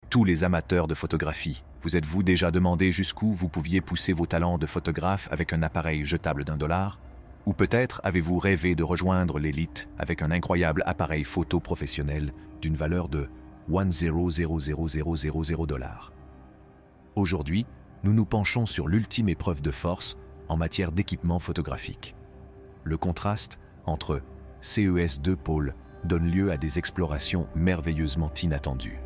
tous les amateurs de photographie, vous êtes-vous déjà demandé jusqu'où vous pouviez pousser vos talents de photographe avec un appareil jetable d'$1? Ou peut-être avez-vous rêvé de rejoindre l'élite avec un incroyable appareil photo professionnel d'une valeur de $1,000,000. Aujourd'hui, nous nous penchons sur l'ultime épreuve de force en matière d'équipement photographique. Le contraste entre CES2 pôles donne lieu à des explorations merveilleusement inattendues.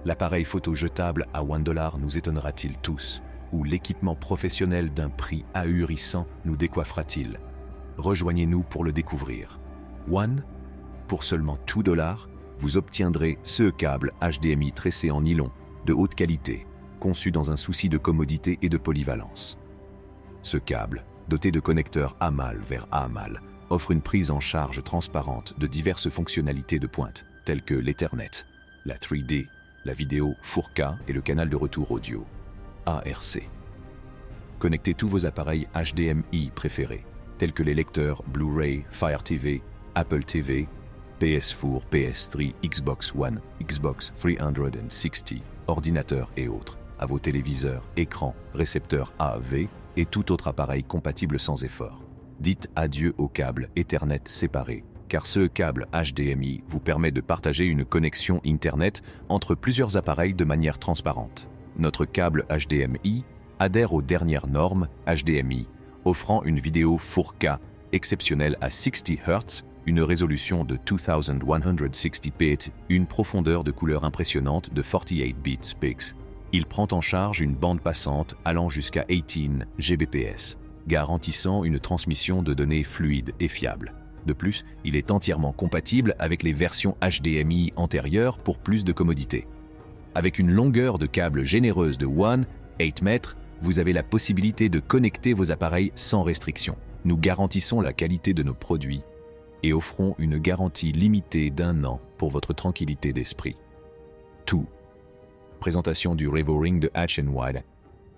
L'appareil photo jetable à $1 nous étonnera-t-il tous, ou l'équipement professionnel d'un prix ahurissant nous décoiffera-t-il? Rejoignez-nous pour le découvrir. One, pour seulement $2, vous obtiendrez ce câble HDMI tressé en nylon de haute qualité, conçu dans un souci de commodité et de polyvalence. Ce câble, doté de connecteurs AMAL vers AMAL, offre une prise en charge transparente de diverses fonctionnalités de pointe, telles que l'Ethernet, la 3D, la vidéo 4K et le canal de retour audio, ARC. Connectez tous vos appareils HDMI préférés, tels que les lecteurs Blu-ray, Fire TV, Apple TV, PS4, PS3, Xbox One, Xbox 360, ordinateurs et autres, à vos téléviseurs, écrans, récepteurs AV et tout autre appareil compatible sans effort. Dites adieu au câble Ethernet séparé, car ce câble HDMI vous permet de partager une connexion Internet entre plusieurs appareils de manière transparente. Notre câble HDMI adhère aux dernières normes HDMI, offrant une vidéo 4K exceptionnelle à 60 Hz, une résolution de 2160p, une profondeur de couleur impressionnante de 48 bits pix. Il prend en charge une bande passante allant jusqu'à 18 Gbps, garantissant une transmission de données fluide et fiable. De plus, il est entièrement compatible avec les versions HDMI antérieures pour plus de commodité. Avec une longueur de câble généreuse de 8 mètres, vous avez la possibilité de connecter vos appareils sans restriction. Nous garantissons la qualité de nos produits et offrons une garantie limitée d'1 an pour votre tranquillité d'esprit. Tout. Présentation du Revo-Ring de Hatch & Wide,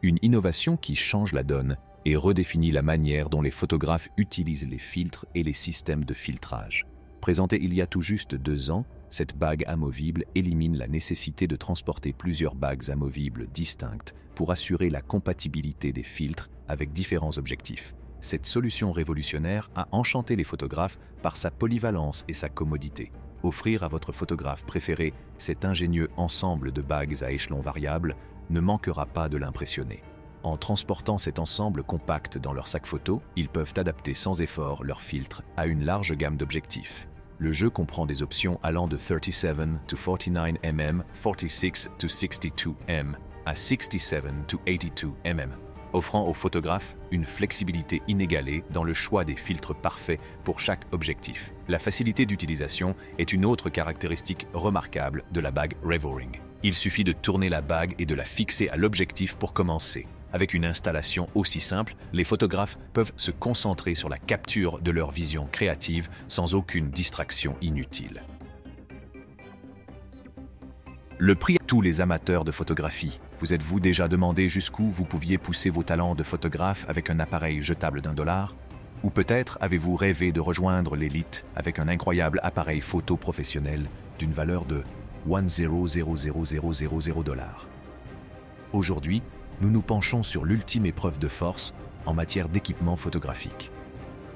une innovation qui change la donne et redéfinit la manière dont les photographes utilisent les filtres et les systèmes de filtrage. Présentée il y a tout juste 2 ans, cette bague amovible élimine la nécessité de transporter plusieurs bagues amovibles distinctes pour assurer la compatibilité des filtres avec différents objectifs. Cette solution révolutionnaire a enchanté les photographes par sa polyvalence et sa commodité. Offrir à votre photographe préféré cet ingénieux ensemble de bagues à échelons variables ne manquera pas de l'impressionner. En transportant cet ensemble compact dans leur sac photo, ils peuvent adapter sans effort leur filtre à une large gamme d'objectifs. Le jeu comprend des options allant de 37 to 49 mm, 46 to 62 mm, à 67 to 82 mm, offrant aux photographes une flexibilité inégalée dans le choix des filtres parfaits pour chaque objectif. La facilité d'utilisation est une autre caractéristique remarquable de la bague Revo-Ring. Il suffit de tourner la bague et de la fixer à l'objectif pour commencer. Avec une installation aussi simple, les photographes peuvent se concentrer sur la capture de leur vision créative sans aucune distraction inutile. Le prix à tous les amateurs de photographie. Vous êtes-vous déjà demandé jusqu'où vous pouviez pousser vos talents de photographe avec un appareil jetable d'$1? Ou peut-être avez-vous rêvé de rejoindre l'élite avec un incroyable appareil photo professionnel d'une valeur de $1,000,000. Aujourd'hui, nous nous penchons sur l'ultime épreuve de force en matière d'équipement photographique.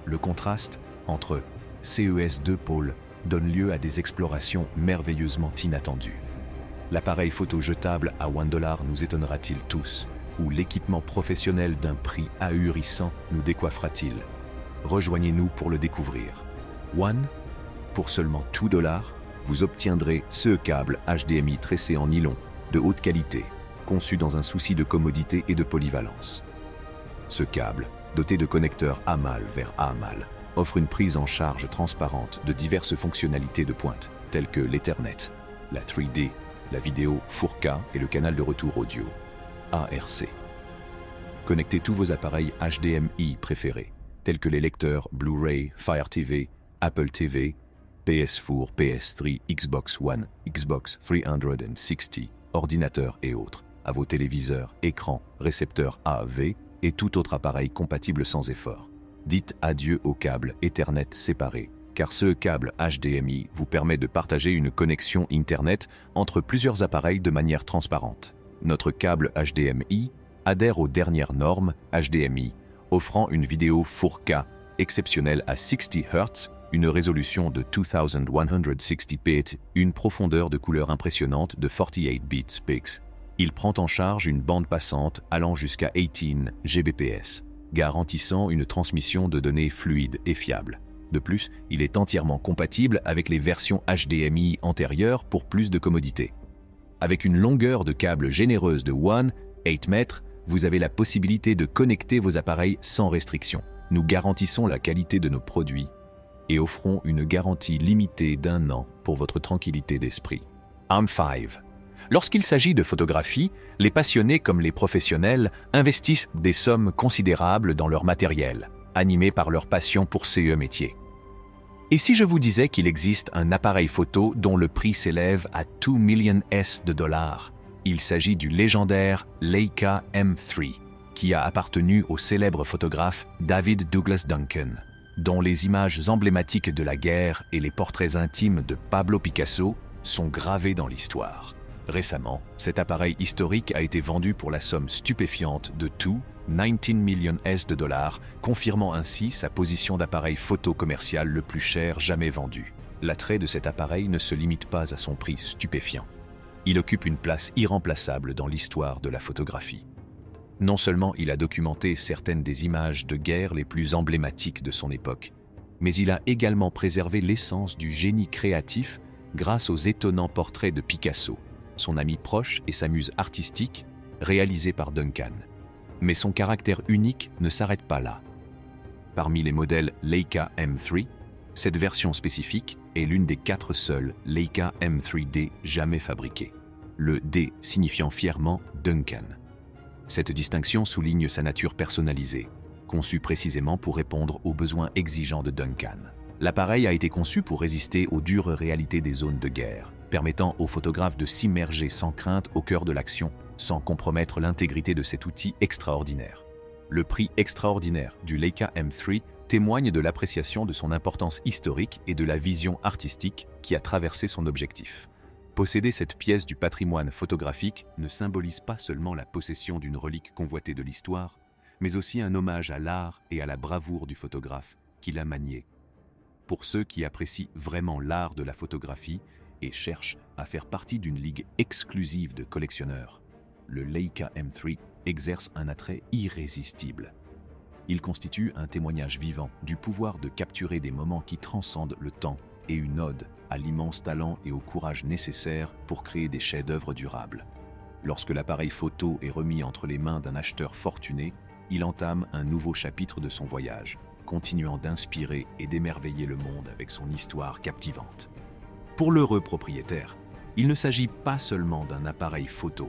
Le contraste entre CES2 pôles donne lieu à des explorations merveilleusement inattendues. L'appareil photo jetable à $1 nous étonnera-t-il tous, ou l'équipement professionnel d'un prix ahurissant nous décoiffera-t-il? Rejoignez-nous pour le découvrir. One, pour seulement $2, vous obtiendrez ce câble HDMI tressé en nylon de haute qualité, conçu dans un souci de commodité et de polyvalence. Ce câble, doté de connecteurs AMAL vers AMAL, offre une prise en charge transparente de diverses fonctionnalités de pointe, telles que l'Ethernet, la 3D, la vidéo 4K et le canal de retour audio, ARC. Connectez tous vos appareils HDMI préférés, tels que les lecteurs Blu-ray, Fire TV, Apple TV, PS4, PS3, Xbox One, Xbox 360, ordinateurs et autres, à vos téléviseurs, écrans, récepteurs AV et tout autre appareil compatible sans effort. Dites adieu au câble Ethernet séparé, car ce câble HDMI vous permet de partager une connexion Internet entre plusieurs appareils de manière transparente. Notre câble HDMI adhère aux dernières normes HDMI, offrant une vidéo 4K exceptionnelle à 60 Hz, une résolution de 2160p, une profondeur de couleur impressionnante de 48 bits pix. Il prend en charge une bande passante allant jusqu'à 18 Gbps, garantissant une transmission de données fluide et fiable. De plus, il est entièrement compatible avec les versions HDMI antérieures pour plus de commodité. Avec une longueur de câble généreuse de 8 mètres, vous avez la possibilité de connecter vos appareils sans restriction. Nous garantissons la qualité de nos produits et offrons une garantie limitée d'1 an pour votre tranquillité d'esprit. AM5. Lorsqu'il s'agit de photographie, les passionnés comme les professionnels investissent des sommes considérables dans leur matériel, animés par leur passion pour ce métier. Et si je vous disais qu'il existe un appareil photo dont le prix s'élève à 2 millions de dollars, il s'agit du légendaire Leica M3, qui a appartenu au célèbre photographe David Douglas Duncan, dont les images emblématiques de la guerre et les portraits intimes de Pablo Picasso sont gravés dans l'histoire. Récemment, cet appareil historique a été vendu pour la somme stupéfiante de 19 millions de dollars, confirmant ainsi sa position d'appareil photo commercial le plus cher jamais vendu. L'attrait de cet appareil ne se limite pas à son prix stupéfiant. Il occupe une place irremplaçable dans l'histoire de la photographie. Non seulement il a documenté certaines des images de guerre les plus emblématiques de son époque, mais il a également préservé l'essence du génie créatif grâce aux étonnants portraits de Picasso, son ami proche et sa muse artistique, réalisés par Duncan. Mais son caractère unique ne s'arrête pas là. Parmi les modèles Leica M3, cette version spécifique est l'une des 4 seules Leica M3D jamais fabriquées, le D signifiant fièrement Duncan. Cette distinction souligne sa nature personnalisée, conçue précisément pour répondre aux besoins exigeants de Duncan. L'appareil a été conçu pour résister aux dures réalités des zones de guerre, permettant aux photographes de s'immerger sans crainte au cœur de l'action, sans compromettre l'intégrité de cet outil extraordinaire. Le prix extraordinaire du Leica M3 témoigne de l'appréciation de son importance historique et de la vision artistique qui a traversé son objectif. Posséder cette pièce du patrimoine photographique ne symbolise pas seulement la possession d'une relique convoitée de l'histoire, mais aussi un hommage à l'art et à la bravoure du photographe qui l'a manié. Pour ceux qui apprécient vraiment l'art de la photographie et cherchent à faire partie d'une ligue exclusive de collectionneurs, le Leica M3 exerce un attrait irrésistible. Il constitue un témoignage vivant du pouvoir de capturer des moments qui transcendent le temps et une ode à l'immense talent et au courage nécessaires pour créer des chefs-d'œuvre durables. Lorsque l'appareil photo est remis entre les mains d'un acheteur fortuné, il entame un nouveau chapitre de son voyage, continuant d'inspirer et d'émerveiller le monde avec son histoire captivante. Pour l'heureux propriétaire, il ne s'agit pas seulement d'un appareil photo,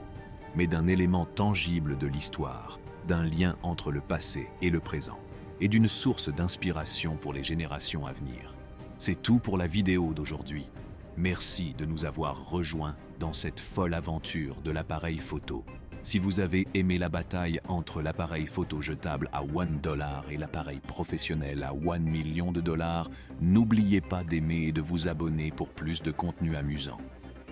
mais d'un élément tangible de l'histoire, d'un lien entre le passé et le présent, et d'une source d'inspiration pour les générations à venir. C'est tout pour la vidéo d'aujourd'hui. Merci de nous avoir rejoints dans cette folle aventure de l'appareil photo. Si vous avez aimé la bataille entre l'appareil photo jetable à $1 et l'appareil professionnel à $1 million, n'oubliez pas d'aimer et de vous abonner pour plus de contenu amusant.